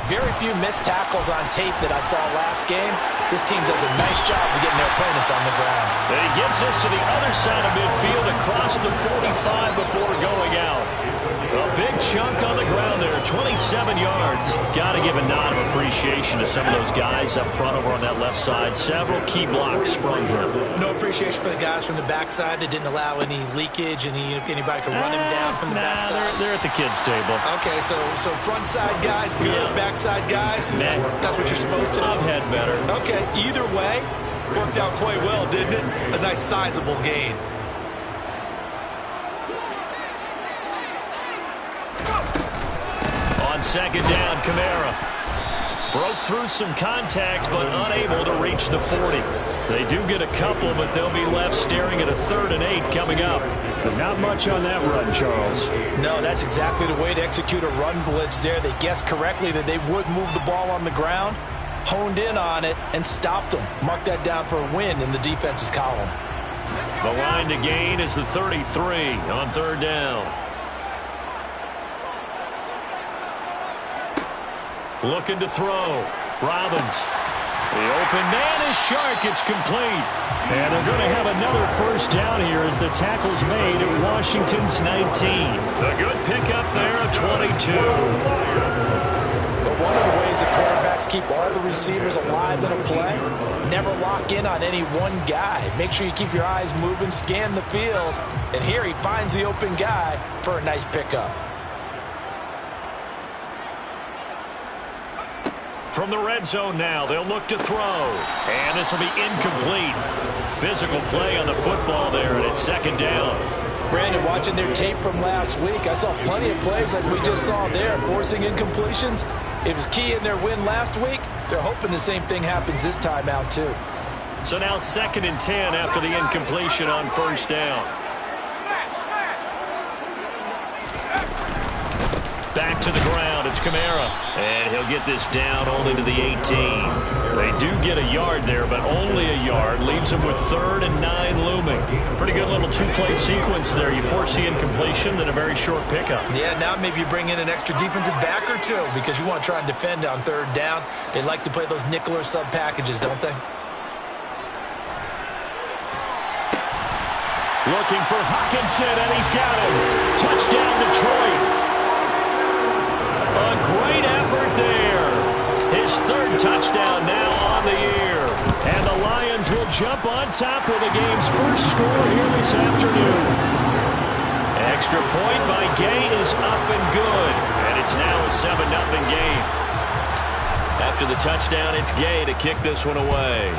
very few missed tackles on tape that I saw last game. This team does a nice job of getting their opponents on the ground. And he gets us to the other side of midfield across the 45 before going out. A big chunk on the ground there, 27 yards. Got to give a nod of appreciation to some of those guys up front over on that left side. Several key blocks sprung here. No appreciation for the guys from the backside that didn't allow any leakage, anybody could run him down from the backside. They're at the kids' table. Okay, so front side guys, good. Yeah. Backside guys, that's what you're supposed to do. I've had better. Okay, either way, worked out quite well, didn't it? A nice sizable gain. On second down, Kamara broke through some contact, but unable to reach the 40. They do get a couple, but they'll be left staring at a 3rd and 8 coming up. But not much on that run, Charles. No, that's exactly the way to execute a run blitz there. They guessed correctly that they would move the ball on the ground, honed in on it, and stopped them. Mark that down for a win in the defense's column. The line to gain is the 33 on 3rd down. Looking to throw. Robbins. The open man is Shark. It's complete. And they're going to have another first down here as the tackle's made at Washington's 19. A good pickup there of 22. But one of the ways the quarterbacks keep all the receivers alive in a play, never lock in on any one guy. Make sure you keep your eyes moving, scan the field. And here he finds the open guy for a nice pickup. From the red zone now, they'll look to throw. And this will be incomplete. Physical play on the football there, and it's 2nd down. Brandon, watching their tape from last week, I saw plenty of plays like we just saw there, forcing incompletions. It was key in their win last week. They're hoping the same thing happens this time out, too. So now 2nd and 10 after the incompletion on 1st down. Back to the ground. It's Kamara. And he'll get this down only to the 18. They do get a yard there, but only a yard. Leaves them with 3rd and 9 looming. Pretty good little 2-play sequence there. You force the incompletion, then a very short pickup. Yeah, now maybe you bring in an extra defensive back or two because you want to try and defend on 3rd down. They like to play those nickel or sub packages, don't they? Looking for Hockenson, and he's got him. Touchdown, Detroit. A great effort there. His 3rd touchdown now on the year. And the Lions will jump on top with the game's first score here this afternoon. Extra point by Gay is up and good. And it's now a 7-0 game. After the touchdown, it's Gay to kick this one away.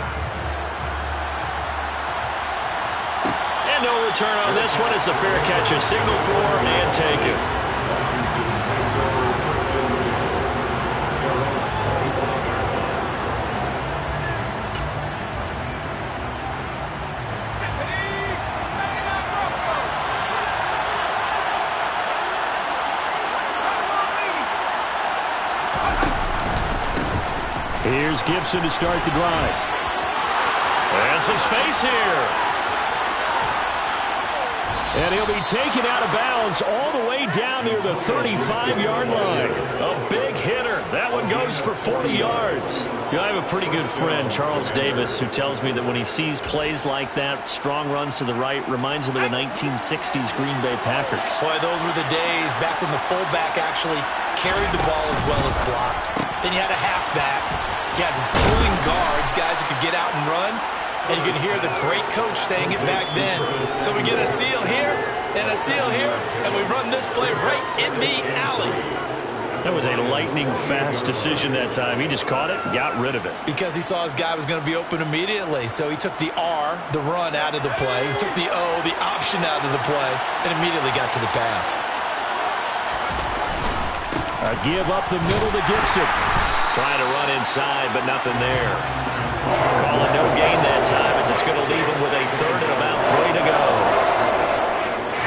And no return on this one as the fair catch is signaled for and taken. Here's Gibson to start the drive. And some space here. And he'll be taken out of bounds all the way down near the 35-yard line. A big hitter. That one goes for 40 yards. You know, I have a pretty good friend, Charles Davis, who tells me that when he sees plays like that, strong runs to the right, reminds him of the 1960s Green Bay Packers. Boy, those were the days back when the fullback actually carried the ball as well as blocked. Then you had a halfback. You had pulling guards, guys who could get out and run. And you can hear the great coach saying it back then. So we get a seal here and a seal here, and we run this play right in the alley. That was a lightning-fast decision that time. He just caught it and got rid of it. Because he saw his guy was going to be open immediately. So he took the R, the run, out of the play. He took the O, the option, out of the play, and immediately got to the pass. A give up the middle to Gibson. Trying to run inside, but nothing there. Call it no gain that time as it's going to leave him with a 3rd and about 3 to go.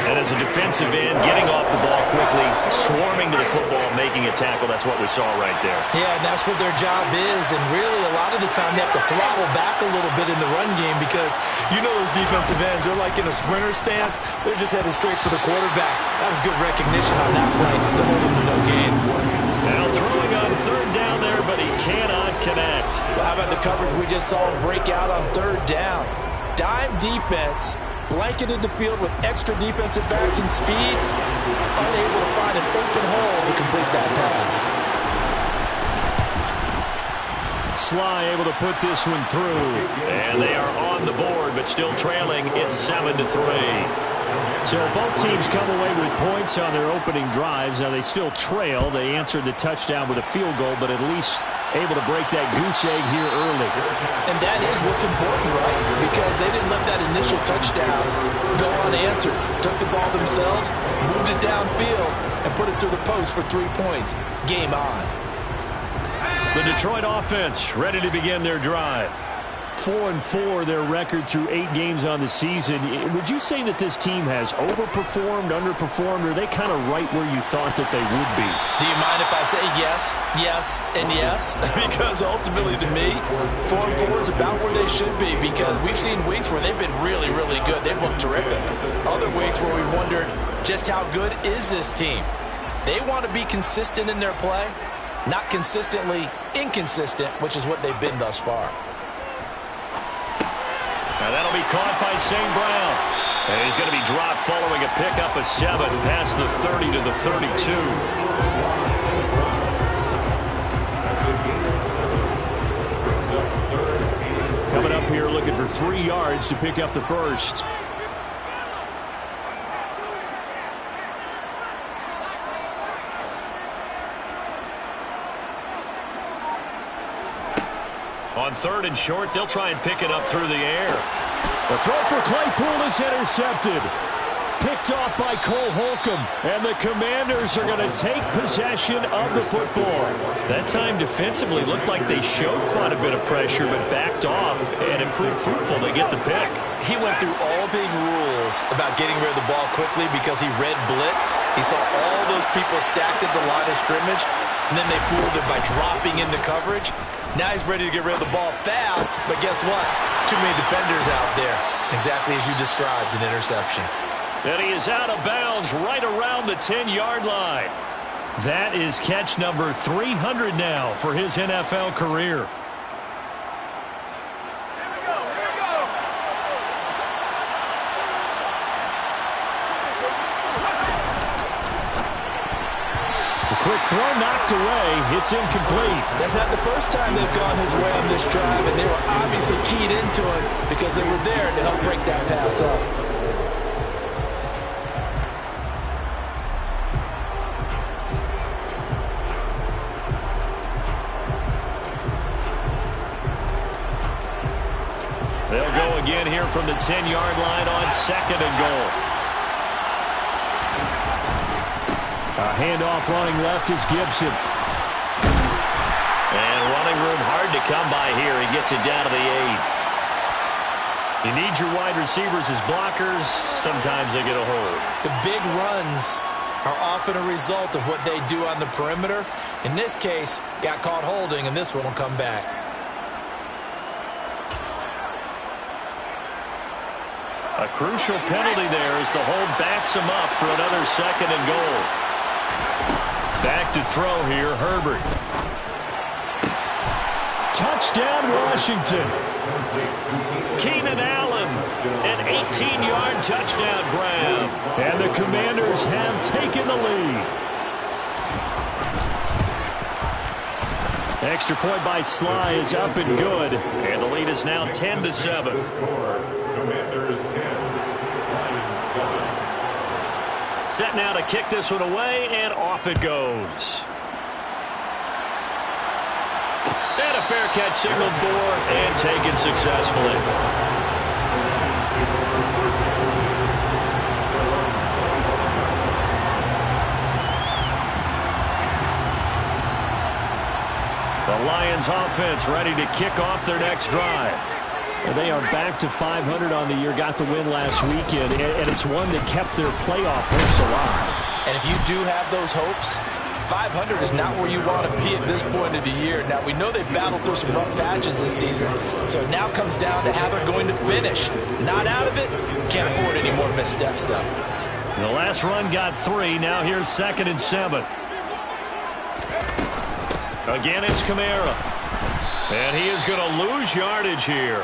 And as a defensive end, getting off the ball quickly, swarming to the football, making a tackle, that's what we saw right there. Yeah, and that's what their job is. And really, a lot of the time, they have to throttle back a little bit in the run game because you know those defensive ends, they're like in a sprinter stance. They're just headed straight for the quarterback. That was good recognition on that play to hold him to no gain. Now throwing on 3rd down cannot connect. Well, how about the coverage we just saw break out on third down? Dime defense, blanketed the field with extra defensive backs and speed, unable to find an open hole to complete that pass. Sly able to put this one through. And they are on the board, but still trailing. It's 7-3. So both teams come away with points on their opening drives. Now they still trail. They answered the touchdown with a field goal, but at least able to break that goose egg here early. And that is what's important, right? Because they didn't let that initial touchdown go unanswered. Took the ball themselves, moved it downfield, and put it through the post for 3 points. Game on. The Detroit offense ready to begin their drive. 4-4 their record through 8 games on the season. Would you say that this team has overperformed, underperformed, or are they kind of right where you thought that they would be? Do you mind if I say yes, yes, and yes? Because ultimately to me, 4-4 is about where they should be, because we've seen weeks where they've been really, really good. They've looked terrific. Other weeks where we wondered just how good is this team. They want to be consistent in their play, not consistently inconsistent, which is what they've been thus far. Now that'll be caught by St. Brown. And he's going to be dropped following a pickup of 7 past the 30 to the 32. Coming up here looking for 3 yards to pick up the first. On 3rd and short, they'll try and pick it up through the air. The throw for Claypool is intercepted. Picked off by Cole Holcomb. And the Commanders are going to take possession of the football. That time defensively looked like they showed quite a bit of pressure, but backed off, and it proved fruitful to get the pick. He went through all of his rules about getting rid of the ball quickly because he read blitz. He saw all those people stacked at the line of scrimmage, and then they fooled him by dropping into coverage. Now he's ready to get rid of the ball fast, but guess what? Too many defenders out there. Exactly as you described, an interception. And he is out of bounds right around the 10-yard line. That is catch number 300 now for his NFL career. Quick throw knocked away. It's incomplete. That's not the first time they've gone his way on this drive, and they were obviously keyed into it because they were there to help break that pass up. They'll go again here from the 10-yard line on 2nd and goal. A handoff running left is Gibson. And running room hard to come by here. He gets it down to the 8. You need your wide receivers as blockers. Sometimes they get a hold. The big runs are often a result of what they do on the perimeter. In this case, got caught holding, and this one will come back. A crucial penalty there as the hold backs him up for another 2nd and goal. Back to throw here, Herbert. Touchdown, Washington. Keenan Allen, an 18-yard touchdown grab. And the Commanders have taken the lead. Extra point by Sly is up and good. And the lead is now 10-7. Commanders 10, Lions 7. Set now to kick this one away, and off it goes. And a fair catch signaled for and taken successfully. The Lions offense ready to kick off their next drive. And they are back to 500 on the year, got the win last weekend, and it's one that kept their playoff hopes alive. And if you do have those hopes, 500 is not where you want to be at this point of the year. Now, we know they've battled through some rough patches this season, so it now comes down to how they're going to finish. Not out of it, can't afford any more missteps, though. The last run got 3, now here's 2nd and 7. Again, it's Kamara. And he is going to lose yardage here.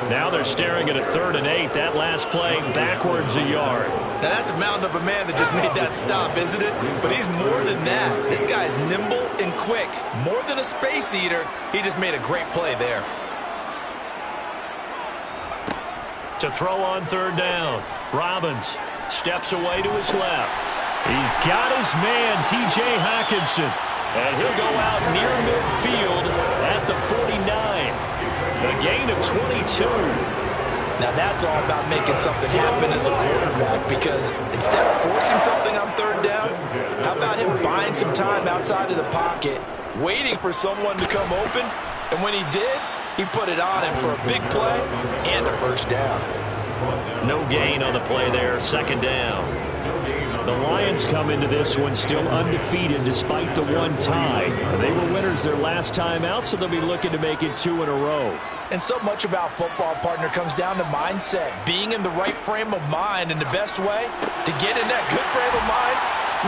Now they're staring at a 3rd and 8. That last play backwards a yard. Now that's a mountain of a man that just made that stop, isn't it? But he's more than that. This guy's nimble and quick. More than a space eater. He just made a great play there. To throw on 3rd down. Robbins steps away to his left. He's got his man, T.J. Hockenson. And he'll go out near midfield at the 49. A gain of 22. Now that's all about making something happen as a quarterback, because instead of forcing something on 3rd down, how about him buying some time outside of the pocket, waiting for someone to come open, and when he did, he put it on him for a big play and a 1st down. No gain on the play there, 2nd down. The Lions come into this one still undefeated despite the one tie. They were winners their last time out, so they'll be looking to make it 2 in a row. And so much about football, partner, comes down to mindset. Being in the right frame of mind, and the best way to get in that good frame of mind,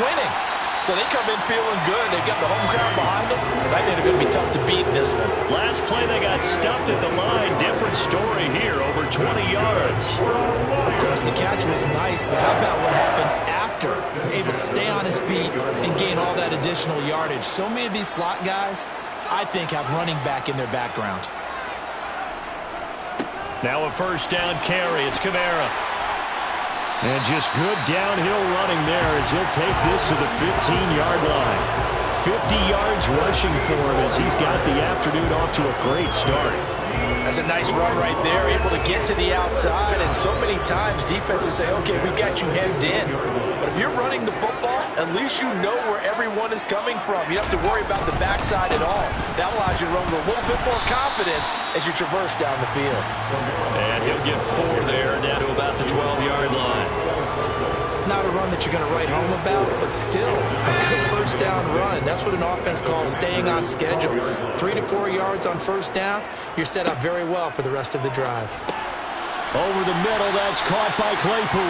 winning. So they come in feeling good. They got the home crowd behind them. I think they're going to be tough to beat in this one. Last play, they got stuffed at the line. Different story here, over 20 yards. Of course, the catch was nice, but how about what happened after? Able to stay on his feet and gain all that additional yardage. So many of these slot guys, I think, have running back in their background. Now a 1st down carry. It's Kamara. And just good downhill running there as he'll take this to the 15-yard line. 50 yards rushing for him as he's got the afternoon off to a great start. That's a nice run right there, able to get to the outside, and so many times defenses say, okay, we got you hemmed in. But if you're running the football, at least you know where everyone is coming from. You don't have to worry about the backside at all. That allows you to run with a little bit more confidence as you traverse down the field. And he'll get 4 there, down to about the 12-yard line. Not a run that you're going to write home about, but still a good 1st down run. That's what an offense calls staying on schedule. 3 to 4 yards on 1st down, you're set up very well for the rest of the drive. Over the middle, that's caught by Claypool.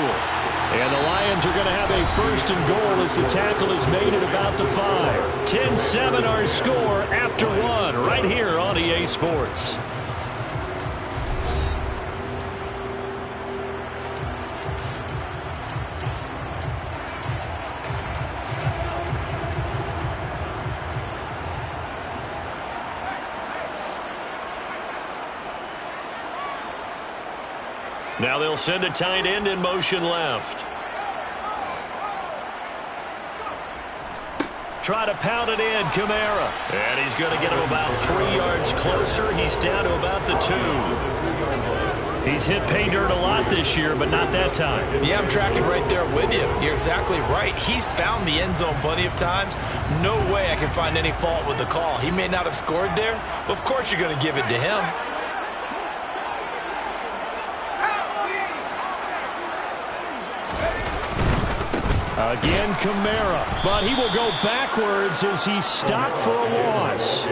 And the Lions are going to have a 1st and goal as the tackle is made at about the 5. 10-7 our score after 1 right here on EA Sports. Now they'll send a tight end in motion left. Try to pound it in, Kamara. And he's going to get him about 3 yards closer. He's down to about the 2. He's hit pay dirt a lot this year, but not that time. Yeah, I'm tracking right there with you. You're exactly right. He's found the end zone plenty of times. No way I can find any fault with the call. He may not have scored there, but of course you're going to give it to him. Again, Kamara, but he will go backwards as he's stopped for a loss.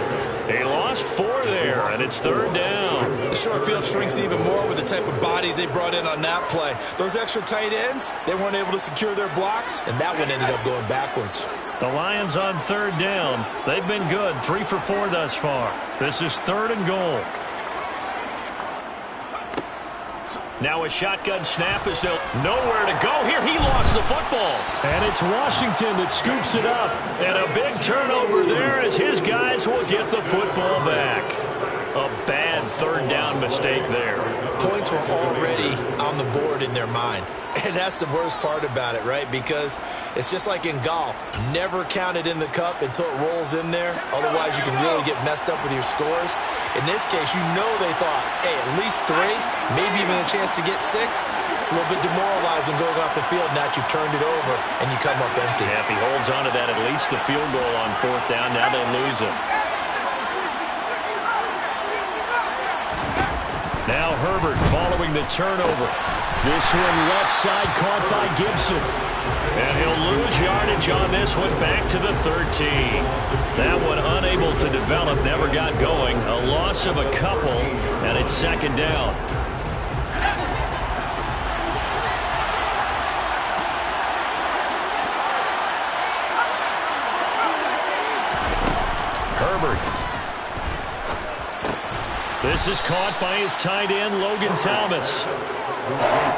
They lost 4 there, and it's 3rd down. The short field shrinks even more with the type of bodies they brought in on that play. Those extra tight ends, they weren't able to secure their blocks, and that one ended up going backwards. The Lions on 3rd down. They've been good, 3 for 4 thus far. This is 3rd and goal. Now a shotgun snap as they'll nowhere to go here. He lost the football. And it's Washington that scoops it up. And a big turnover there as his guys will get the football back. A bad 3rd down mistake there. Points were already on the board in their mind. And that's the worst part about it, right? Because it's just like in golf. Never count it in the cup until it rolls in there. Otherwise, you can really get messed up with your scores. In this case, you know they thought, hey, at least 3, maybe even a chance to get 6. It's a little bit demoralizing going off the field. Now that you've turned it over and you come up empty. Yeah, if he holds on to that, at least the field goal on 4th down. Now they lose it. Now Herbert following the turnover. This one left side caught by Gibson. And he'll lose yardage on this one back to the 13. That one unable to develop, never got going. A loss of a couple, and it's 2nd down. Herbert. This is caught by his tight end, Logan Thomas.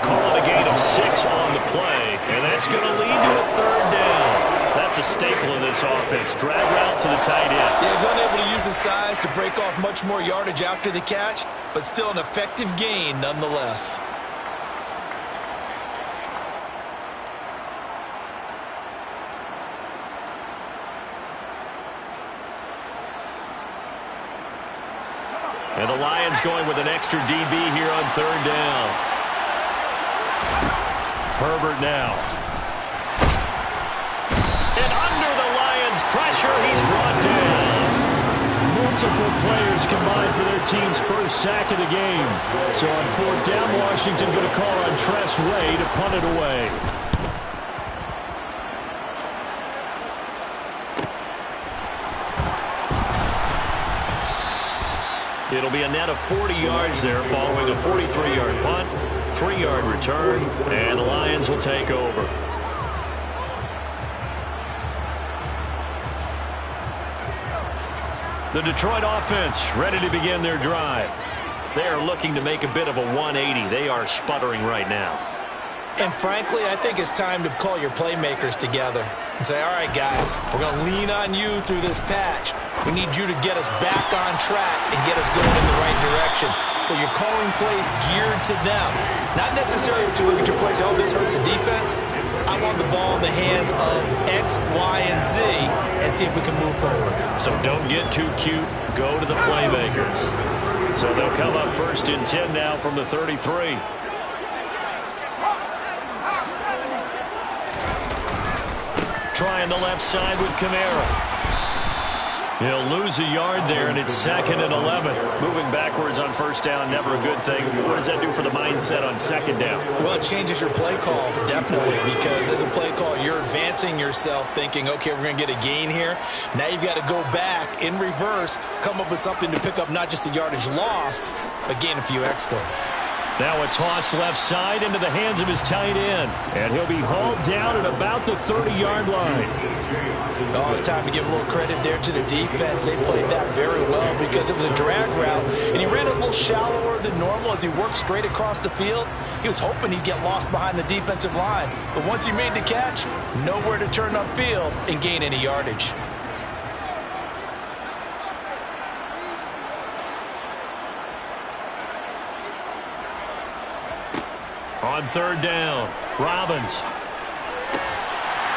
Calling a gain of 6 on the play, and that's going to lead to a third down. That's a staple in this offense. Drag route to the tight end. Yeah, he's unable to use his size to break off much more yardage after the catch, but still an effective gain nonetheless. And the Lions going with an extra DB here on third down. Herbert now. And under the Lions' pressure, he's brought down. Multiple players combined for their team's first sack of the game. So on fourth down, Washington going to call on Tress Way to punt it away. It'll be a net of 40 yards there following a 43-yard punt, 3-yard return, and the Lions will take over. The Detroit offense ready to begin their drive. They are looking to make a bit of a 180. They are sputtering right now. And frankly, I think it's time to call your playmakers together and say, all right, guys, we're going to lean on you through this patch. We need you to get us back on track and get us going in the right direction. So you're calling plays geared to them. Not necessarily to look at your plays, oh, this hurts the defense. I want the ball in the hands of X, Y, and Z and see if we can move forward. So don't get too cute. Go to the playmakers. So they'll come up 1st and 10 now from the 33. Trying the left side with Kamara. He'll lose a yard there, and it's 2nd and 11. Moving backwards on first down, never a good thing. What does that do for the mindset on 2nd down? Well, it changes your play call, definitely, because as a play call, you're advancing yourself thinking, okay, we're going to get a gain here. Now you've got to go back in reverse, come up with something to pick up not just the yardage lost, but gain a few extra. Now a toss left side into the hands of his tight end. And he'll be hauled down at about the 30-yard line. Oh, it's time to give a little credit there to the defense. They played that very well because it was a drag route. And he ran a little shallower than normal as he worked straight across the field. He was hoping he'd get lost behind the defensive line. But once he made the catch, nowhere to turn upfield and gain any yardage. On third down, Robbins.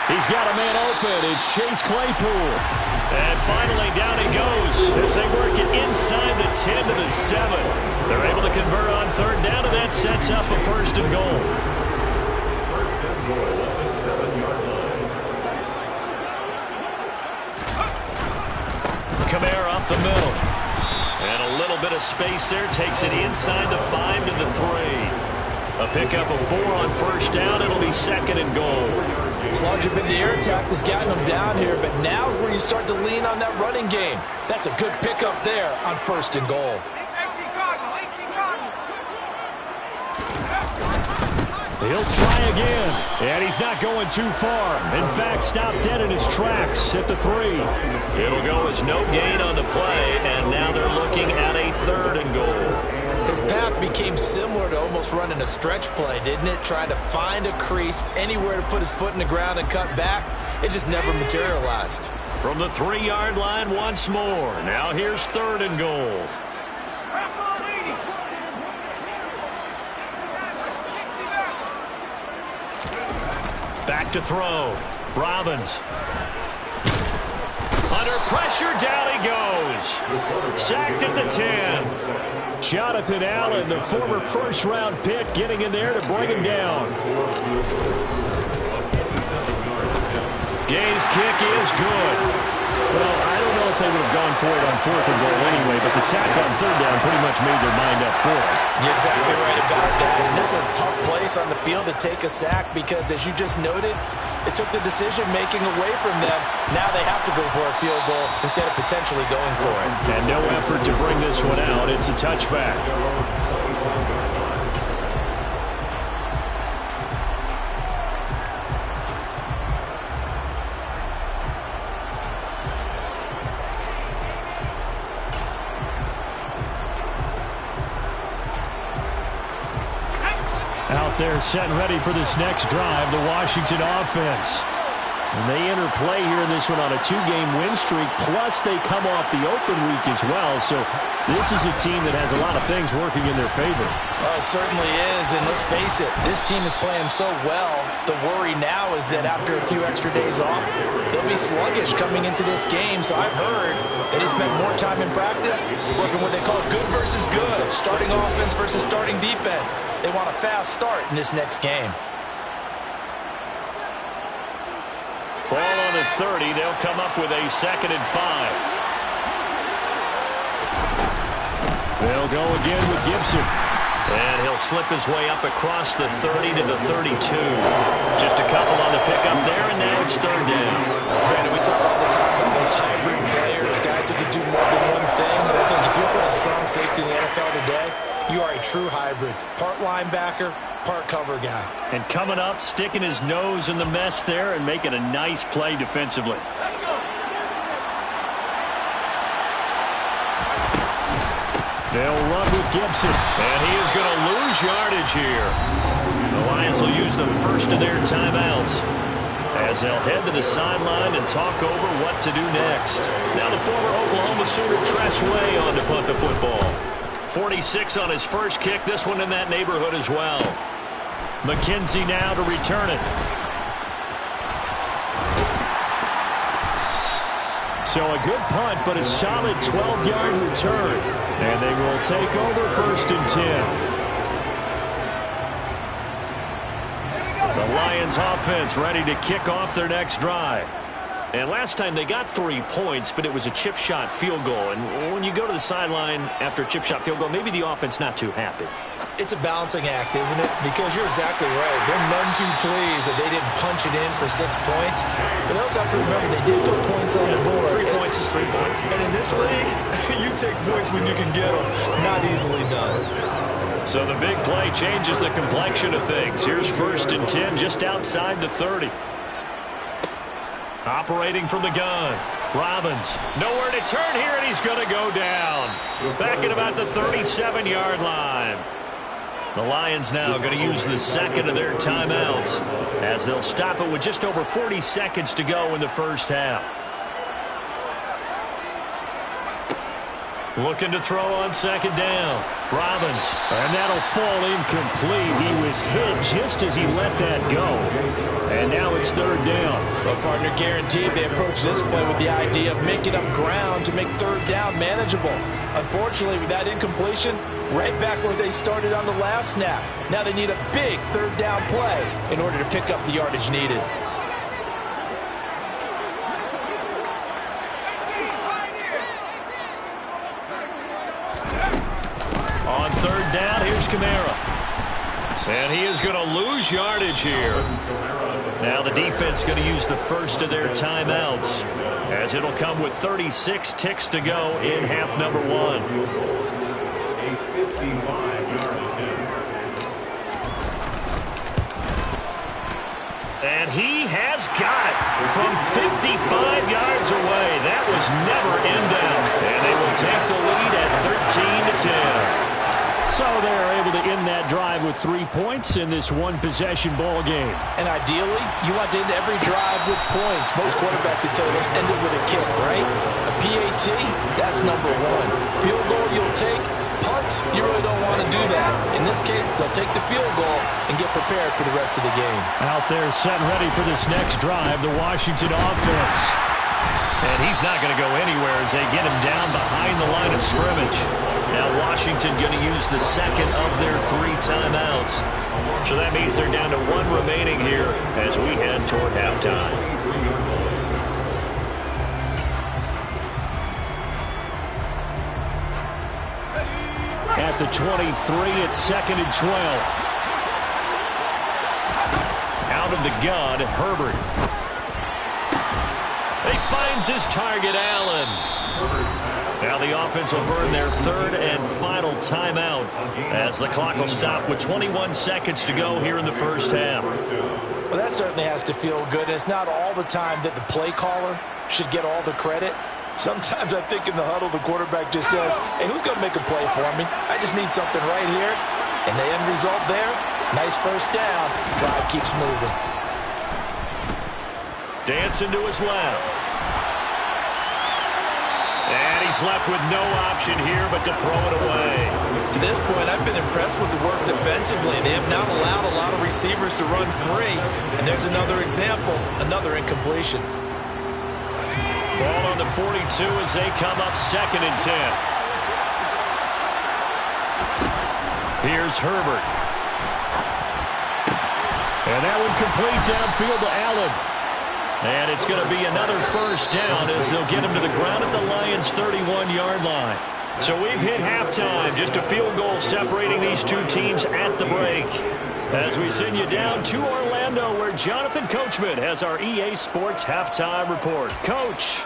He's got a man open. It's Chase Claypool. And finally down he goes as they work it inside the 10 to the 7. They're able to convert on third down, and that sets up a 1st and goal. 1st and goal at the 7-yard line. Kamara up the middle. And a little bit of space there. Takes it inside the 5 to the 3. A pickup of 4 on first down. It'll be 2nd and goal. As long as you've been the air attack that's gotten them down here, but now is where you start to lean on that running game. That's a good pickup there on 1st and goal. He'll try again, and he's not going too far. In fact, stopped dead in his tracks at the 3. It'll go as no gain on the play, and now they're looking at a 3rd and goal. His path became similar to almost running a stretch play, didn't it? Trying to find a crease, anywhere to put his foot in the ground and cut back. It just never materialized. From the 3-yard line once more. Now here's 3rd and goal. Back to throw. Robbins. Under pressure, down he goes. Sacked at the 10. Jonathan Allen, the former first-round pick, getting in there to bring him down. Gay's kick is good. Well, I don't know if they would have gone for it on 4th and goal anyway, but the sack on 3rd down pretty much made their mind up for it. You're exactly right about that. And this is a tough place on the field to take a sack because, as you just noted, it took the decision-making away from them. Now they have to go for a field goal instead of potentially going for it. And no effort to bring this one out. It's a touchback. Out there set and ready for this next drive, the Washington offense. And they enter play here in this one on a 2-game win streak, plus they come off the open week as well. So this is a team that has a lot of things working in their favor. Oh, it certainly is, and let's face it, this team is playing so well. The worry now is that after a few extra days off, they'll be sluggish coming into this game. So I've heard that he spent more time in practice working what they call good versus good, starting offense versus starting defense. They want a fast start in this next game. Ball on the 30. They'll come up with a 2nd and 5. They'll go again with Gibson. And he'll slip his way up across the 30 to the 32. Just a couple on the pickup there, and now it's 3rd down. Brandon, we talk all the time about those hybrid players, guys who can do more than one thing. And I think if you're playing strong safety in the NFL today, you are a true hybrid. Part linebacker, part cover guy. And coming up, sticking his nose in the mess there and making a nice play defensively. They'll run with Gibson. And he is going to lose yardage here. The Lions will use the first of their timeouts as they'll head to the sideline and talk over what to do next. Now the former Oklahoma Sooner Tress Way on to punt the football. 46 on his first kick, this one in that neighborhood as well. McKenzie now to return it. So a good punt, but a solid 12-yard return. And they will take over 1st and 10. The Lions offense ready to kick off their next drive. And last time they got 3 points, but it was a chip shot field goal. And when you go to the sideline after a chip shot field goal, maybe the offense not too happy. It's a balancing act, isn't it? Because you're exactly right. They're none too pleased that they didn't punch it in for 6 points. But they also have to remember they did put points on the board. 3 points is 3 points. And in this league, you take points when you can get them. Not easily done. So the big play changes the complexion of things. Here's 1st and 10 just outside the 30. Operating from the gun. Robbins, nowhere to turn here, and he's going to go down. Back at about the 37-yard line. The Lions now going to use the 2nd of their timeouts as they'll stop it with just over 40 seconds to go in the first half. Looking to throw on 2nd down. Robbins. And that'll fall incomplete. He was hit just as he let that go. And now it's 3rd down. Well, partner, guaranteed they approach this play with the idea of making up ground to make 3rd down manageable. Unfortunately, with that incompletion, right back where they started on the last snap. Now they need a big 3rd down play in order to pick up the yardage needed. On 3rd down, here's Kamara. And he is going to lose yardage here. Now the defense going to use the first of their timeouts as it'll come with 36 ticks to go in half number 1. A 55-yard attempt. And he has got it from 55 yards away. That was never in doubt. And they will take the lead at 13-10. So they're able to end that drive with 3 points in this one-possession ball game. And ideally, you want to end every drive with points. Most quarterbacks would tell you, let's end it with a kick, right? A PAT, that's number 1. Field goal you'll take. Punts, you really don't want to do that. In this case, they'll take the field goal and get prepared for the rest of the game. Out there set and ready for this next drive, the Washington offense. And he's not going to go anywhere as they get him down behind the line of scrimmage. Now Washington going to use the 2nd of their 3 timeouts. So that means they're down to 1 remaining here as we head toward halftime. At the 23, it's 2nd and 12. Out of the gun, Herbert. He finds his target, Allen. Now the offense will burn their 3rd and final timeout as the clock will stop with 21 seconds to go here in the first half. Well, that certainly has to feel good. It's not all the time that the play caller should get all the credit. Sometimes I think in the huddle, the quarterback just says, hey, who's going to make a play for me? I just need something right here. And the end result there, Nice first down. Drive keeps moving. Dancing to his left. And he's left with no option here but to throw it away. To this point, I've been impressed with the work defensively. They have not allowed a lot of receivers to run free. And there's another example, another incompletion. Ball on the 42 as they come up 2nd and 10. Here's Herbert. And that one complete downfield to Allen. And it's going to be another first down as they'll get him to the ground at the Lions' 31-yard line. So we've hit halftime. Just a field goal separating these two teams at the break. As we send you down to Orlando, where Jonathan Coachman has our EA Sports halftime report. Coach.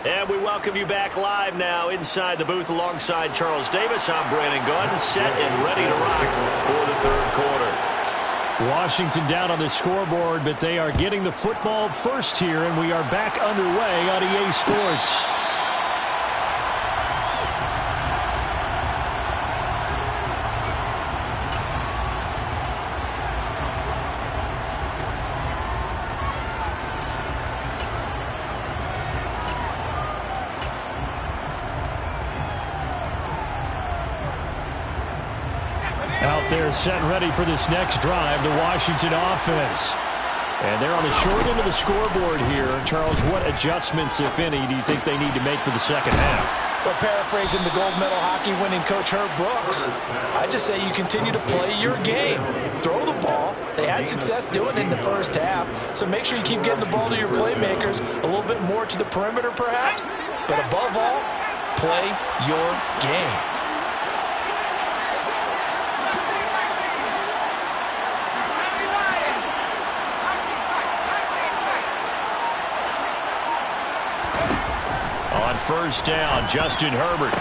And we welcome you back live now inside the booth alongside Charles Davis. I'm Brandon Gaudin, set and ready to rock for the third quarter. Washington down on the scoreboard, but they are getting the football first here, and we are back underway on EA Sports. Out there set and ready for this next drive, the Washington offense. And they're on the short end of the scoreboard here. Charles, what adjustments, if any, do you think they need to make for the second half? Well, paraphrasing the gold medal hockey winning coach Herb Brooks, I just say you continue to play your game. Throw the ball. They had success doing it in the first half, so make sure you keep getting the ball to your playmakers, a little bit more to the perimeter perhaps, but above all, play your game. On first down, Justin Herbert.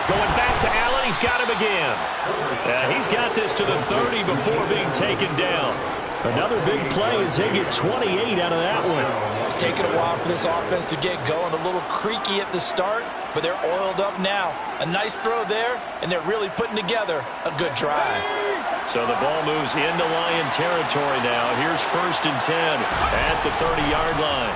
Going back to Allen, he's got him again. He's got this to the 30 before being taken down. Another big play as they get 28 out of that one. It's taken a while for this offense to get going. A little creaky at the start, but they're oiled up now. A nice throw there, and they're really putting together a good drive. So the ball moves into Lion territory now. Here's 1st and 10 at the 30-yard line.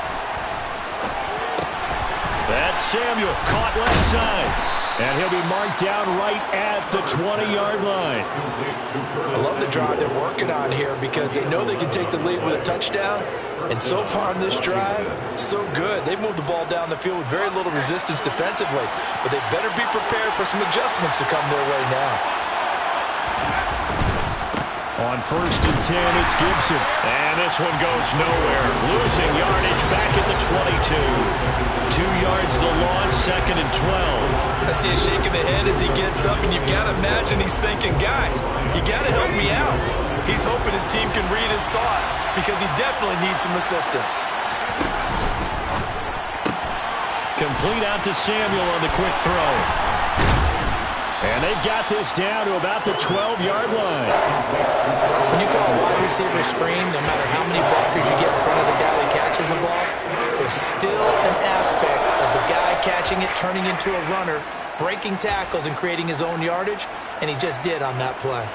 That's Samuel, caught left side. And he'll be marked down right at the 20-yard line. I love the drive they're working on here because they know they can take the lead with a touchdown. And so far on this drive, so good. They've moved the ball down the field with very little resistance defensively. But they better be prepared for some adjustments to come their way now. On 1st and 10, it's Gibson. And this one goes nowhere. Losing yardage back at the 22. 2 yards the loss, 2nd and 12. I see a shake of the head as he gets up, and you've got to imagine he's thinking, guys, you got to help me out. He's hoping his team can read his thoughts because he definitely needs some assistance. Complete out to Samuel on the quick throw. And they've got this down to about the 12-yard line. When you call a wide receiver screen, no matter how many blockers you get in front of the guy that catches the ball, there's still an aspect of the guy catching it, turning into a runner, breaking tackles and creating his own yardage, and he just did on that play.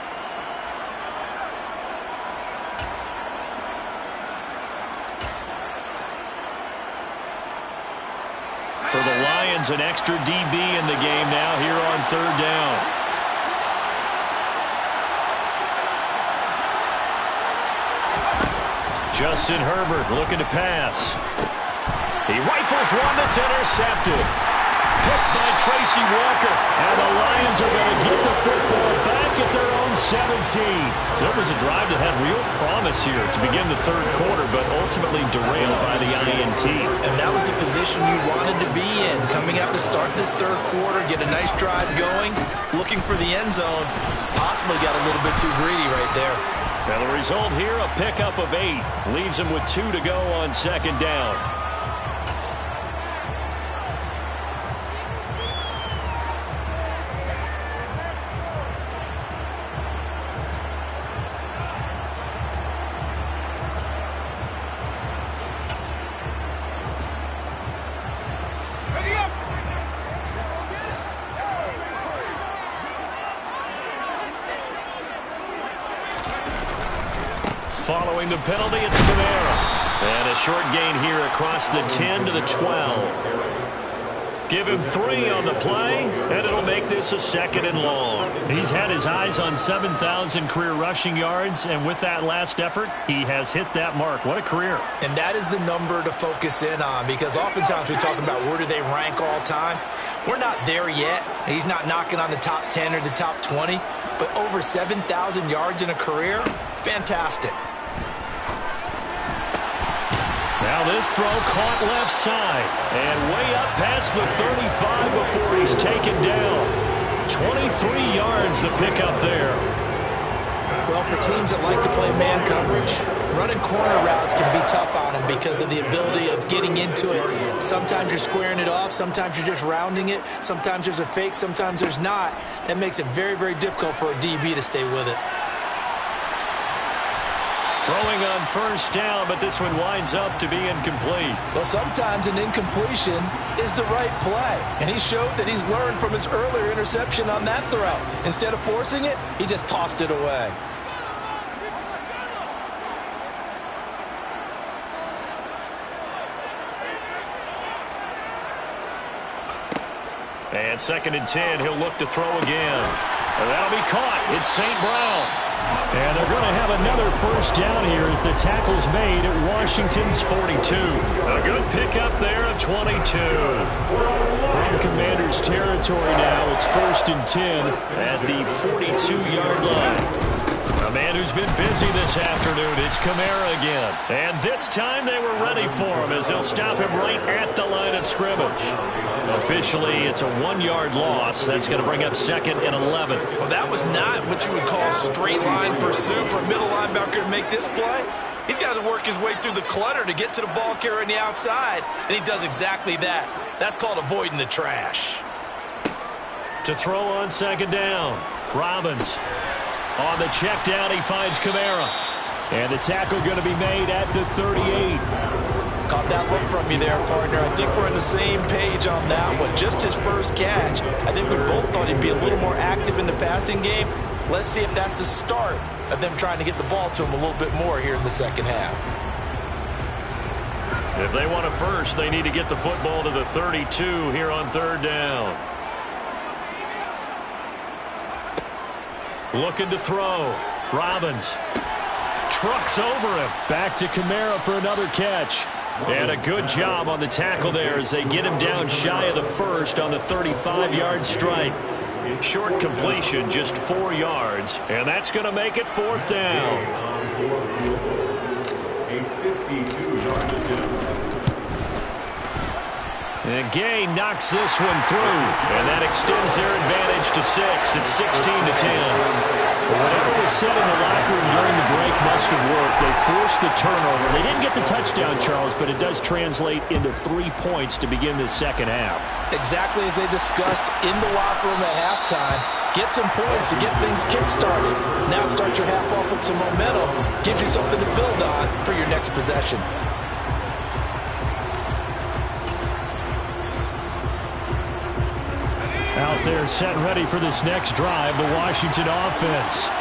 For the Lions, an extra DB in the game now here on 3rd down. Justin Herbert looking to pass. He rifles one that's intercepted. Picked by Tracy Walker. And the Lions are going to get the football back at their own 17. So it was a drive that had real promise here to begin the third quarter, but ultimately derailed by the INT. And that was the position you wanted to be in. Coming out to start this third quarter, get a nice drive going, looking for the end zone. Possibly got a little bit too greedy right there. Now the result here, a pickup of 8. Leaves him with 2 to go on 2nd down. Drawing the penalty, it's Kamara. And a short gain here across the 10 to the 12. Give him 3 on the play, and it'll make this a 2nd and long. He's had his eyes on 7,000 career rushing yards, and with that last effort, he has hit that mark. What a career. And that is the number to focus in on, because oftentimes we talk about where do they rank all time. We're not there yet. He's not knocking on the top 10 or the top 20, but over 7,000 yards in a career, fantastic. Now this throw caught left side and way up past the 35 before he's taken down. 23 yards the pickup there. Well, for teams that like to play man coverage, running corner routes can be tough on them because of the ability of getting into it. Sometimes you're squaring it off. Sometimes you're just rounding it. Sometimes there's a fake. Sometimes there's not. That makes it very, very difficult for a DB to stay with it. Throwing on first down, but this one winds up to be incomplete. Well, sometimes an incompletion is the right play. And he showed that he's learned from his earlier interception on that throw. Instead of forcing it, he just tossed it away. And 2nd and 10, he'll look to throw again. And that'll be caught. It's St. Brown. And they're going to have another first down here as the tackle's made at Washington's 42. A good pickup there at 22. From Commander's territory now, it's 1st and 10 at the 42-yard line. A man who's been busy this afternoon, it's Kamara again. And this time they were ready for him as they'll stop him right at the line of scrimmage. Officially, it's a 1-yard loss. That's going to bring up 2nd and 11. Well, that was not what you would call straight line pursuit for a middle linebacker to make this play. He's got to work his way through the clutter to get to the ball carrier on the outside, and he does exactly that. That's called avoiding the trash. To throw on 2nd down, Robbins. On the check down, he finds Kamara. And the tackle going to be made at the 38. Caught that look from you there, partner. I think we're on the same page on that one. Just his first catch. I think we both thought he'd be a little more active in the passing game. Let's see if that's the start of them trying to get the ball to him a little bit more here in the second half. If they want a first, they need to get the football to the 32 here on 3rd down. Looking to throw. Robbins trucks over him. Back to Kamara for another catch. And a good job on the tackle there as they get him down shy of the first on the 35-yard strike. Short completion, just 4 yards. And that's going to make it 4th down. A 52-yard attempt. And Gay knocks this one through. And that extends their advantage to 6. It's 16-10. Whatever was said in the locker room during the break must have worked. They forced the turnover. They didn't get the touchdown, Charles, but it does translate into 3 points to begin this second half. Exactly as they discussed in the locker room at halftime. Get some points to get things kick-started. Now start your half off with some momentum. Gives you something to build on for your next possession. Out there set ready for this next drive, the Washington offense.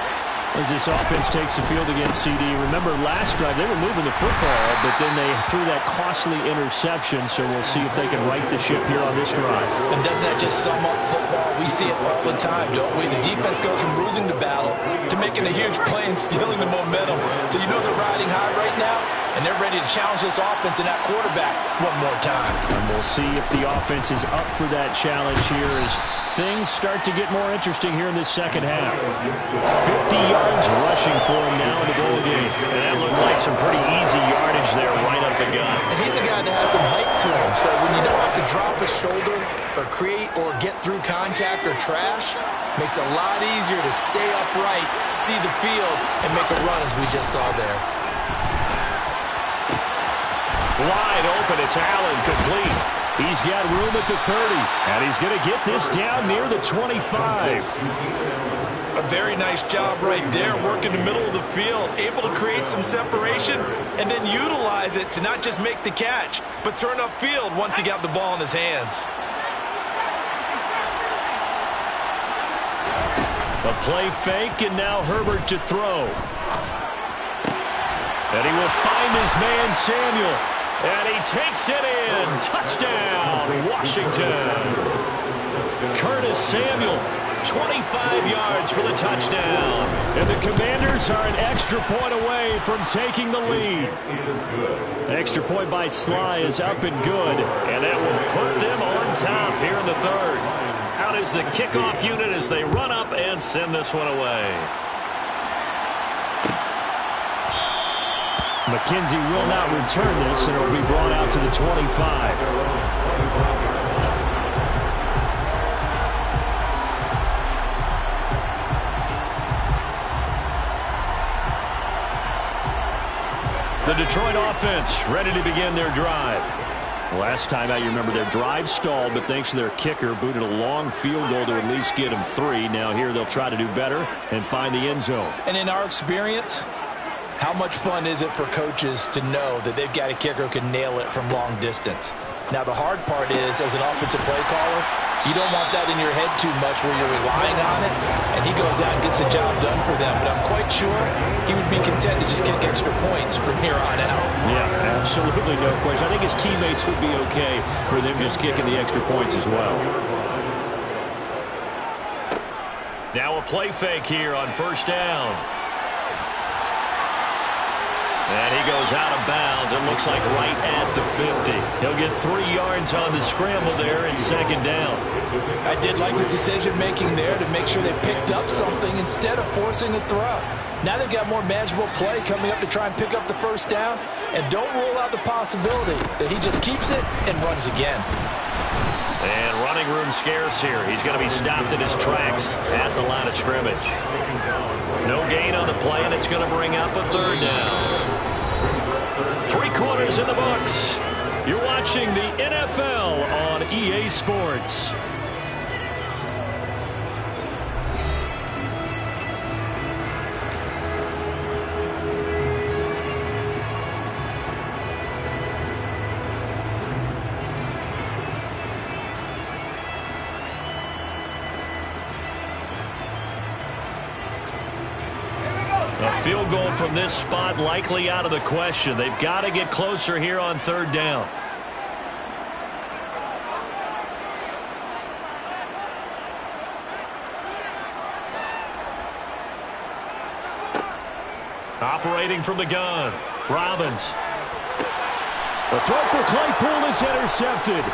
As this offense takes the field against CD. Remember last drive, they were moving the football, but then they threw that costly interception, so we'll see if they can right the ship here on this drive. And doesn't that just sum up football? We see it all the time, don't we? The defense goes from losing the battle to making a huge play and stealing the momentum. So you know they're riding high right now, and they're ready to challenge this offense and that quarterback one more time. And we'll see if the offense is up for that challenge here as things start to get more interesting here in this second half. 50 yards rushing for him now in the ball game. And that looked like some pretty easy yardage there right up the gut. And he's a guy that has some height to him, so when you don't have to drop a shoulder or create or get through contact or trash, makes it a lot easier to stay upright, see the field, and make a run as we just saw there. Wide open, it's Allen, complete. He's got room at the 30, and he's going to get this down near the 25. A very nice job right there, working the middle of the field, able to create some separation, and then utilize it to not just make the catch, but turn upfield once he got the ball in his hands. A play fake, and now Herbert to throw. And he will find his man, Samuel. And he takes it in. Touchdown, Washington. Curtis Samuel, 25 yards for the touchdown. And the Commanders are an extra point away from taking the lead. Extra point by Sly is up and good. And that will put them on top here in the third. Out is the kickoff unit as they run up and send this one away. McKenzie will not return this, and it will be brought out to the 25. The Detroit offense ready to begin their drive. Last time out, you remember their drive stalled, but thanks to their kicker, booted a long field goal to at least get them 3. Now here they'll try to do better and find the end zone. And in our experience, how much fun is it for coaches to know that they've got a kicker who can nail it from long distance? Now, the hard part is, as an offensive play caller, you don't want that in your head too much where you're relying on it, and he goes out and gets the job done for them. But I'm quite sure he would be content to just kick extra points from here on out. Yeah, absolutely no question. I think his teammates would be okay for them just kicking the extra points as well. Now a play fake here on first down. And he goes out of bounds. It looks like right at the 50. He'll get 3 yards on the scramble there and second down. I did like his decision-making there to make sure they picked up something instead of forcing a throw. Now they've got more manageable play coming up to try and pick up the first down. And don't rule out the possibility that he just keeps it and runs again. And running room scarce here. He's going to be stopped in his tracks at the line of scrimmage. No gain on the play, and it's going to bring up a third down. 3 quarters in the books. You're watching the NFL on EA Sports. A field goal from this spot likely out of the question. They've got to get closer here on third down. Operating from the gun, Robbins. The throw for Claypool is intercepted.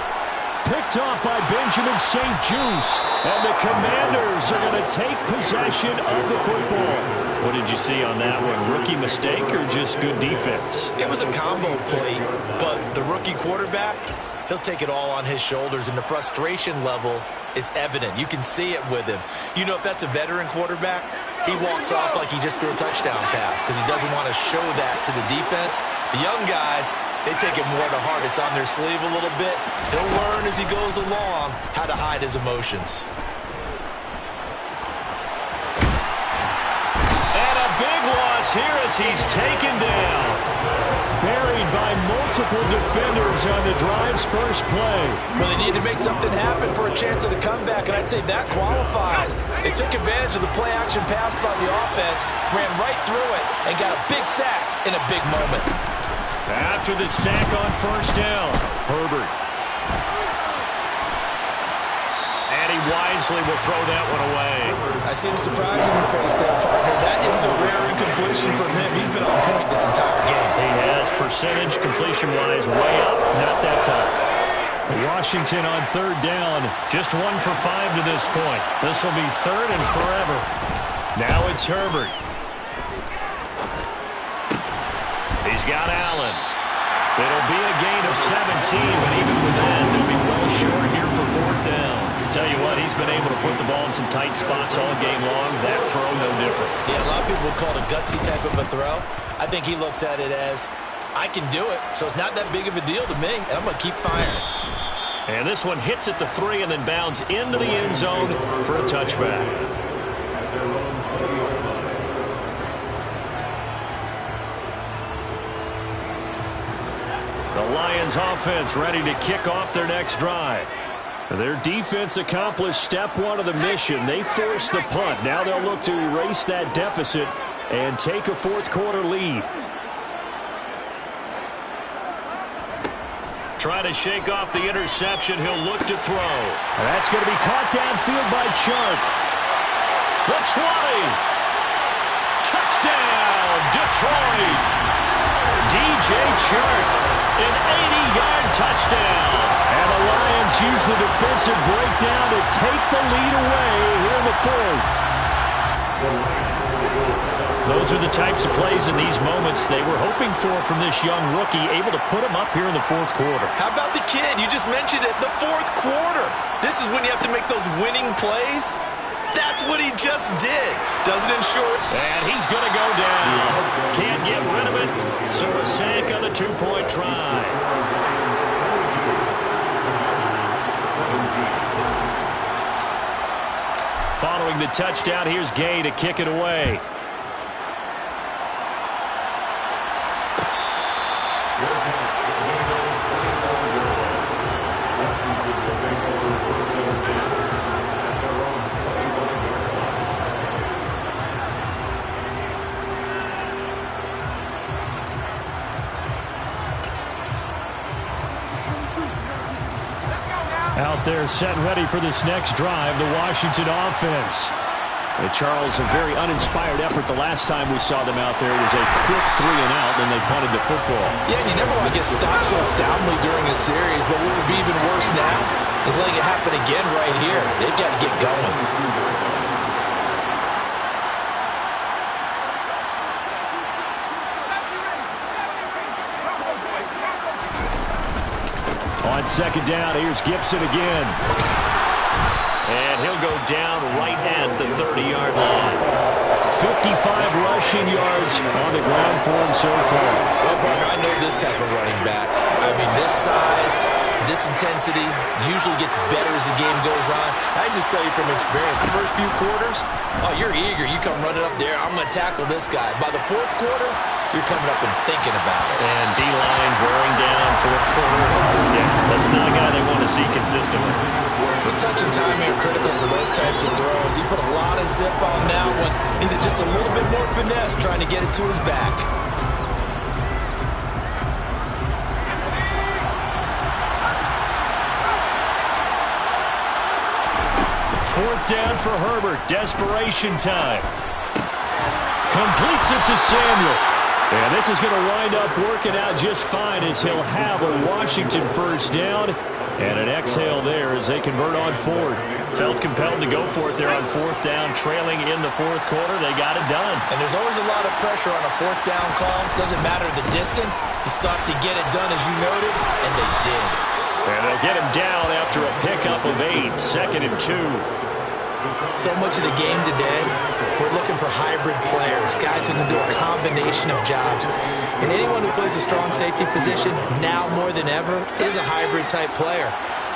Picked off by Benjamin St-Juste. And the Commanders are going to take possession of the football. What did you see on that one? Rookie mistake or just good defense? It was a combo play, but the rookie quarterback, he'll take it all on his shoulders, and the frustration level is evident. You can see it with him. You know, if that's a veteran quarterback, he walks off like he just threw a touchdown pass because he doesn't want to show that to the defense. The young guys, they take it more to heart. It's on their sleeve a little bit. He'll learn as he goes along how to hide his emotions. Here as he's taken down. Buried by multiple defenders on the drive's first play. Well, they need to make something happen for a chance at a comeback, and I'd say that qualifies. They took advantage of the play-action pass by the offense, ran right through it, and got a big sack in a big moment. After the sack on first down, Herbert. And he wisely will throw that one away. I see the surprise in your face there, partner. That is a rare incompletion from him. He's been on point this entire game. He has percentage completion-wise way up. Not that time. Washington on third down. Just 1 for 5 to this point. This will be third and forever. Now it's Herbert. He's got Allen. It'll be a gain of 17, but even with that, they'll be well short here for fourth down. Tell you what, he's been able to put the ball in some tight spots all game long. That throw, no different. Yeah, a lot of people would call it a gutsy type of a throw. I think he looks at it as, I can do it, so it's not that big of a deal to me, and I'm going to keep firing. And this one hits at the 3 and then bounds into the end zone for a touchback. The Lions offense ready to kick off their next drive. Their defense accomplished step 1 of the mission. They forced the punt. Now they'll look to erase that deficit and take a fourth quarter lead. Trying to shake off the interception. He'll look to throw. And that's going to be caught downfield by Chark. The 20. Touchdown, Detroit. DJ Chark, an 80-yard touchdown. And the Lions use the defensive breakdown to take the lead away here in the fourth. Those are the types of plays in these moments they were hoping for from this young rookie, able to put him up here in the fourth quarter. How about the kid? You just mentioned it, the fourth quarter. This is when you have to make those winning plays. That's what he just did. Doesn't ensure. And he's going to go down. Can't get rid of it. So a sack on the two-point try. Following the touchdown, here's Gay to kick it away. Out there set and ready for this next drive, the Washington offense. Charles, a very uninspired effort the last time we saw them out there. It was a quick 3-and-out, then they punted the football. Yeah, and you never want to get stopped so soundly during a series, but what would be even worse now is letting it happen again right here. They've got to get going. On second down, here's Gibson again. And he'll go down right at the 30-yard line. 55 rushing yards on the ground for him so far. Well, Barker, I know this type of running back. I mean, this size, this intensity usually gets better as the game goes on. I just tell you from experience, the first few quarters, oh, you're eager. You come running up there, I'm going to tackle this guy. By the fourth quarter, you're coming up and thinking about it. And D-line wearing down fourth quarter. Yeah, that's not a guy they want to see consistently. The touch and timing are critical for those types of throws. He put a lot of zip on that one. Needed just a little bit more finesse trying to get it to his back. Fourth down for Herbert. Desperation time. Completes it to Samuel. And this is going to wind up working out just fine as he'll have a Washington first down. And an exhale there as they convert on fourth. Felt compelled to go for it there on fourth down, trailing in the fourth quarter. They got it done. And there's always a lot of pressure on a fourth down call. Doesn't matter the distance. You stop to get it done as you noted, and they did. And they'll get him down after a pickup of 8, 2nd and 2. So much of the game today, we're looking for hybrid players, guys who can do a combination of jobs. And anyone who plays a strong safety position, now more than ever, is a hybrid type player.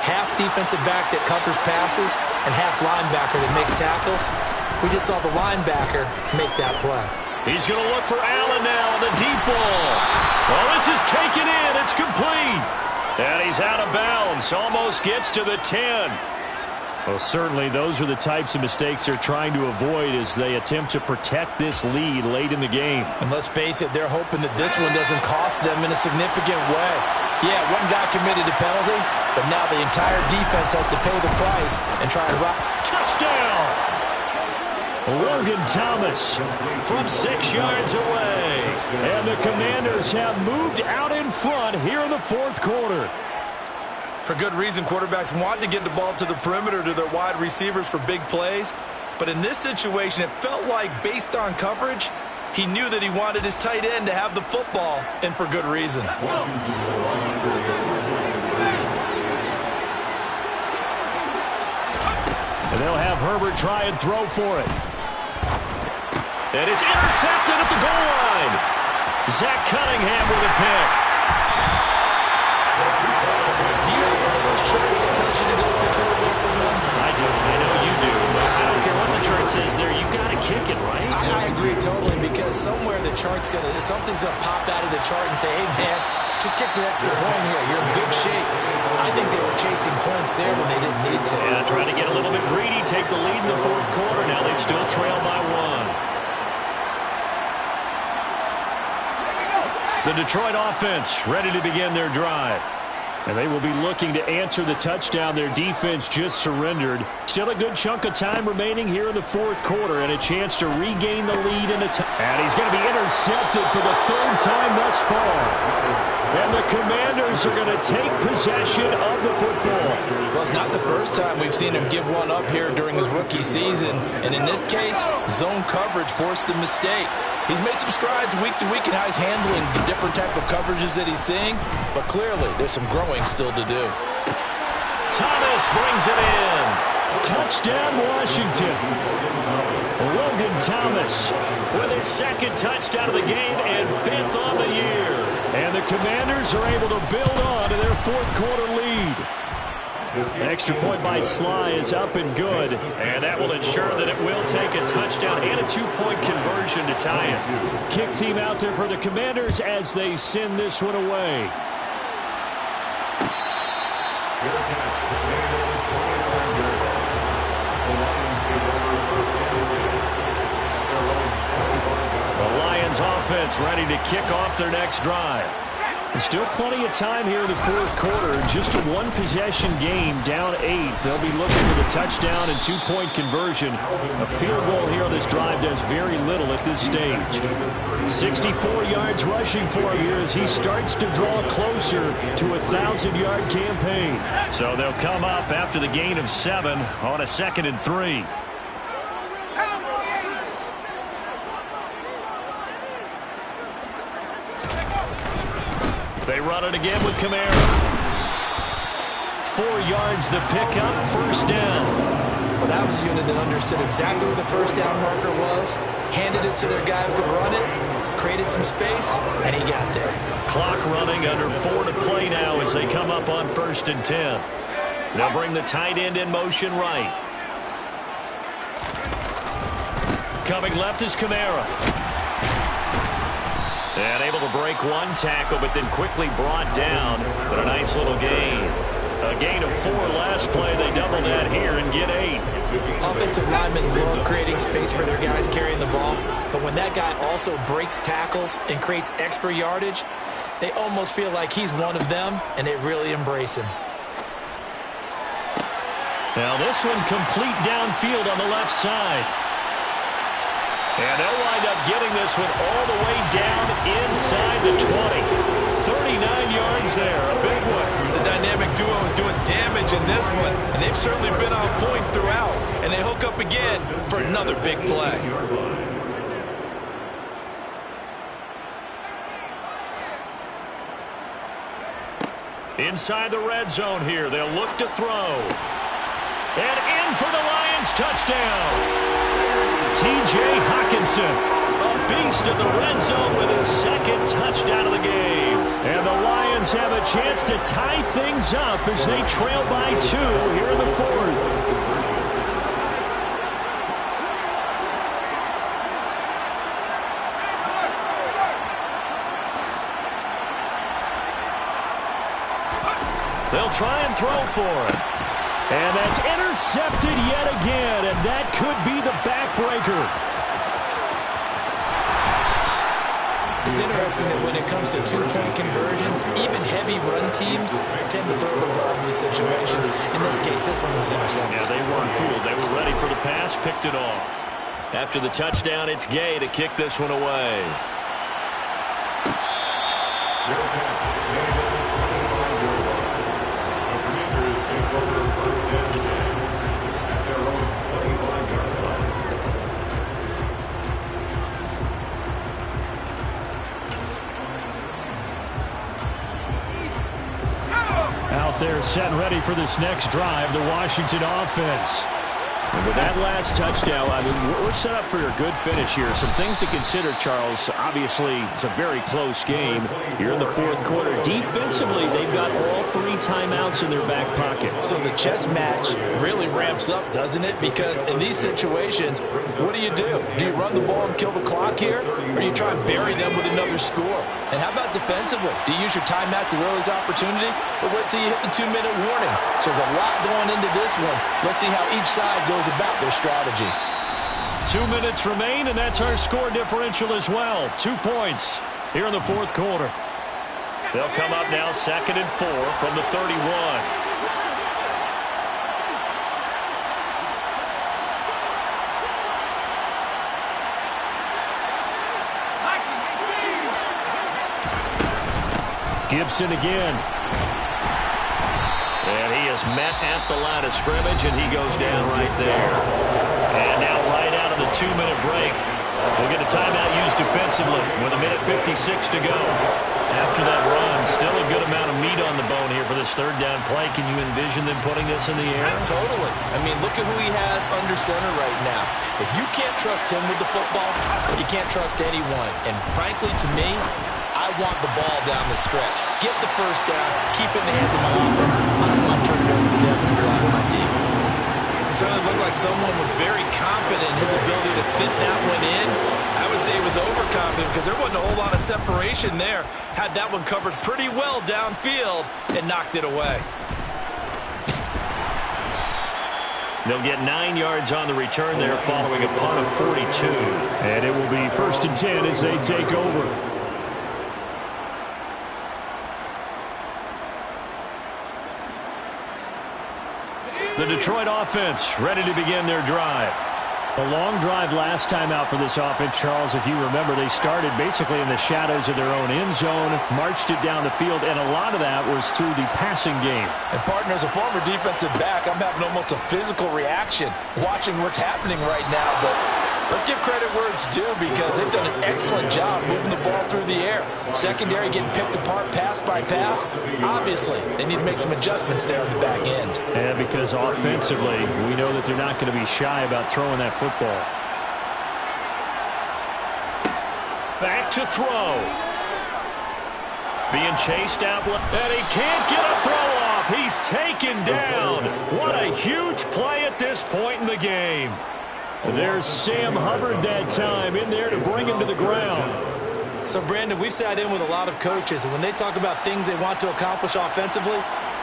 Half defensive back that covers passes and half linebacker that makes tackles. We just saw the linebacker make that play. He's going to look for Allen now on the deep ball. Well, this is taken in. It's complete. And he's out of bounds. Almost gets to the 10. Well, certainly those are the types of mistakes they're trying to avoid as they attempt to protect this lead late in the game. And let's face it, they're hoping that this one doesn't cost them in a significant way. Yeah, one guy committed a penalty, but now the entire defense has to pay the price and try and rock. Touchdown! Logan Thomas from 6 yards away. And the Commanders have moved out in front here in the fourth quarter. For good reason, quarterbacks want to get the ball to the perimeter to their wide receivers for big plays. But in this situation, it felt like, based on coverage, he knew that he wanted his tight end to have the football, and for good reason. And they'll have Herbert try and throw for it. And it's intercepted at the goal line. Zach Cunningham with a pick. Do you have one of those charts that tells you to go for 2 or go for 1? I do. I know you do. But I don't care what the chart says there. You got to kick it, right? I agree totally, because somewhere the chart's something's gonna pop out of the chart and say, hey man, just kick the extra point here. You're in good shape. I think they were chasing points there when they didn't need to. Yeah, trying to get a little bit greedy, take the lead in the fourth quarter. Now they still trail by 1. The Detroit offense ready to begin their drive. And they will be looking to answer the touchdown their defense just surrendered. Still a good chunk of time remaining here in the fourth quarter and a chance to regain the lead in the and he's going to be intercepted for the third time thus far. And the Commanders are going to take possession of the football. Well, it's not the first time we've seen him give one up here during his rookie season. And in this case, zone coverage forced the mistake. He's made some strides week to week in how he's handling the different type of coverages that he's seeing. But clearly, there's some growing still to do. Thomas brings it in. Touchdown, Washington. Logan Thomas with his second touchdown of the game and fifth on the year. And the Commanders are able to build on to their fourth quarter lead. An extra point by Sly is up and good. And that will ensure that it will take a touchdown and a two-point conversion to tie it. Kick team out there for the Commanders as they send this one away. The Lions offense ready to kick off their next drive. There's still plenty of time here in the fourth quarter. Just a one-possession game, down 8. They'll be looking for the touchdown and two-point conversion. A field goal here on this drive does very little at this stage. 64 yards rushing for him here as he starts to draw closer to a 1,000-yard campaign. So they'll come up after the gain of 7 on a 2nd and 3. They run it again with Kamara. 4 yards the pickup, first down. Well, that was a unit that understood exactly where the first down marker was, handed it to their guy who could run it, created some space, and he got there. Clock running, under 4 to play now as they come up on 1st and 10. They'll bring the tight end in motion right. Coming left is Kamara. And able to break one tackle, but then quickly brought down. But a nice little gain. A gain of 4 last play. They double that here and get 8. Offensive linemen love creating space for their guys carrying the ball. But when that guy also breaks tackles and creates extra yardage, they almost feel like he's one of them, and they really embrace him. Now this one complete downfield on the left side. And they'll wind up getting this one all the way down inside the 20. 39 yards there, a big one. The dynamic duo is doing damage in this one, and they've certainly been on point throughout. And they hook up again for another big play. Inside the red zone here, they'll look to throw. And in for the Lions touchdown. T.J. Hockenson, a beast in the red zone with his second touchdown of the game. And the Lions have a chance to tie things up as they trail by 2 here in the fourth. They'll try and throw for it. And that's intercepted yet again, and that could be the backbreaker. It's interesting that when it comes to two-point conversions, even heavy run teams tend to throw the ball in these situations. In this case, this one was intercepted. Yeah, they weren't fooled. They were ready for the pass, picked it off. After the touchdown, it's Gay to kick this one away. Out there set and ready for this next drive, the Washington offense. And with that last touchdown, I mean, we're set up for a good finish here. Some things to consider, Charles. Obviously, it's a very close game here in the fourth quarter. Defensively, they've got all 3 timeouts in their back pocket. So the chess match really ramps up, doesn't it? Because in these situations, what do? Do you run the ball and kill the clock here? Or do you try and bury them with another score? And how about defensively? Do you use your timeouts as early as opportunity? Or wait till you hit the 2-minute warning? So there's a lot going into this one. Let's see how each side goes about their strategy. 2 minutes remain, and that's our score differential as well. 2 points here in the fourth quarter. They'll come up now 2nd and 4 from the 31. Gibson again. And he is met at the line of scrimmage, and he goes down right there. And now right out of the 2-minute break, we'll get a timeout used defensively with 1:56 to go. After that run, still a good amount of meat on the bone here for this 3rd down play. Can you envision them putting this in the air? Totally. I mean, look at who he has under center right now. If you can't trust him with the football, you can't trust anyone. And frankly, to me, I want the ball down the stretch. Get the 1st down, keep it in the hands of my offense. I don't want to turn it over to them and rely on my D. It certainly looked like someone was very confident in his ability to fit that one in. I would say he was overconfident because there wasn't a whole lot of separation there. Had that one covered pretty well downfield and knocked it away. They'll get 9 yards on the return there following a punt of 42. And it will be 1st and 10 as they take over. The Detroit offense ready to begin their drive. A long drive last time out for this offense, Charles. If you remember, they started basically in the shadows of their own end zone, marched it down the field, and a lot of that was through the passing game. And, partner, as a former defensive back, I'm having almost a physical reaction watching what's happening right now. But let's give credit where it's due because they've done an excellent job moving the ball through the air. Secondary getting picked apart pass by pass. Obviously, they need to make some adjustments there on the back end. And because offensively, we know that they're not going to be shy about throwing that football. Back to throw. Being chased out, and he can't get a throw off. He's taken down. What a huge play at this point in the game. There's Sam Hubbard that time in there to bring him to the ground. So, Brandon, we've sat in with a lot of coaches, and when they talk about things they want to accomplish offensively,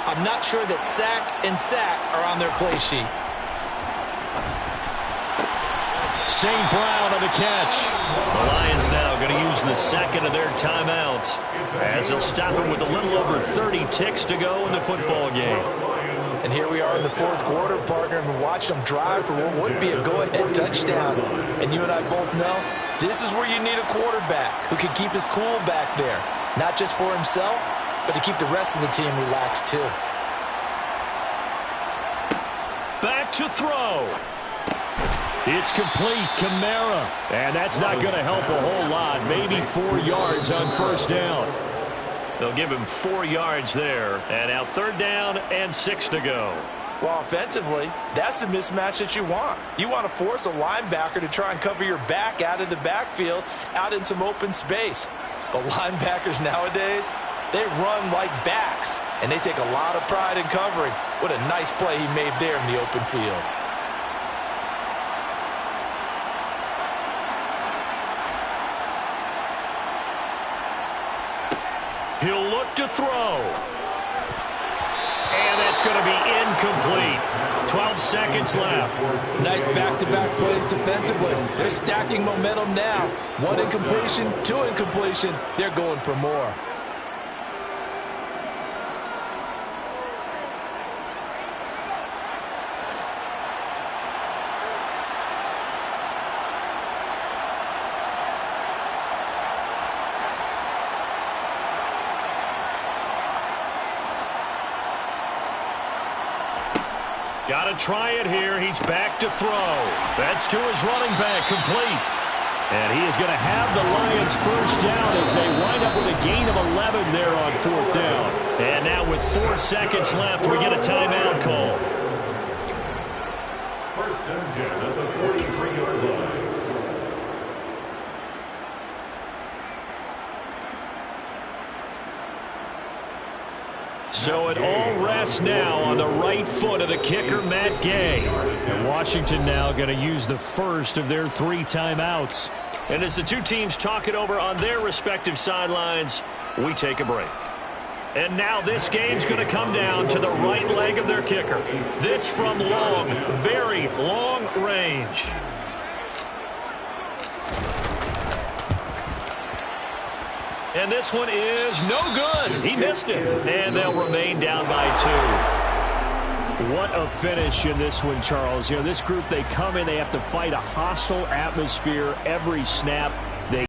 I'm not sure that sack and sack are on their play sheet. St. Brown on the catch. The Lions now going to use the 2nd of their timeouts as they'll stop it with a little over 30 ticks to go in the football game. And here we are in the 4th quarter, partner, and we're watching them drive for what would be a go-ahead touchdown. And you and I both know this is where you need a quarterback who can keep his cool back there, not just for himself, but to keep the rest of the team relaxed too. Back to throw. It's complete, Kamara. And that's not going to help a whole lot. Maybe 4 yards on 1st down. They'll give him 4 yards there. And now 3rd down and 6 to go. Well, offensively, that's the mismatch that you want. You want to force a linebacker to try and cover your back out of the backfield, out in some open space. But linebackers nowadays, they run like backs, and they take a lot of pride in covering. What a nice play he made there in the open field. He'll look to throw. And that's going to be incomplete. 12 seconds left. Nice back-to-back plays defensively. They're stacking momentum now. 1 incompletion, 2 incompletion. They're going for more. Got to try it here. He's back to throw. That's to his running back, complete. And he is going to have the Lions 1st down as they wind up with a gain of 11 there on 4th down. And now with 4 seconds left, we get a timeout call. 1st and 10 at the 43-yard line. So it all rests now on the right foot of the kicker, Matt Gay. And Washington now going to use the 1st of their 3 timeouts. And as the two teams talk it over on their respective sidelines, we take a break. And now this game's going to come down to the right leg of their kicker. This from long, very long range. And this one is no good. He missed it. And they'll remain down by 2. What a finish in this one, Charles. You know, this group, they come in, they have to fight a hostile atmosphere every snap.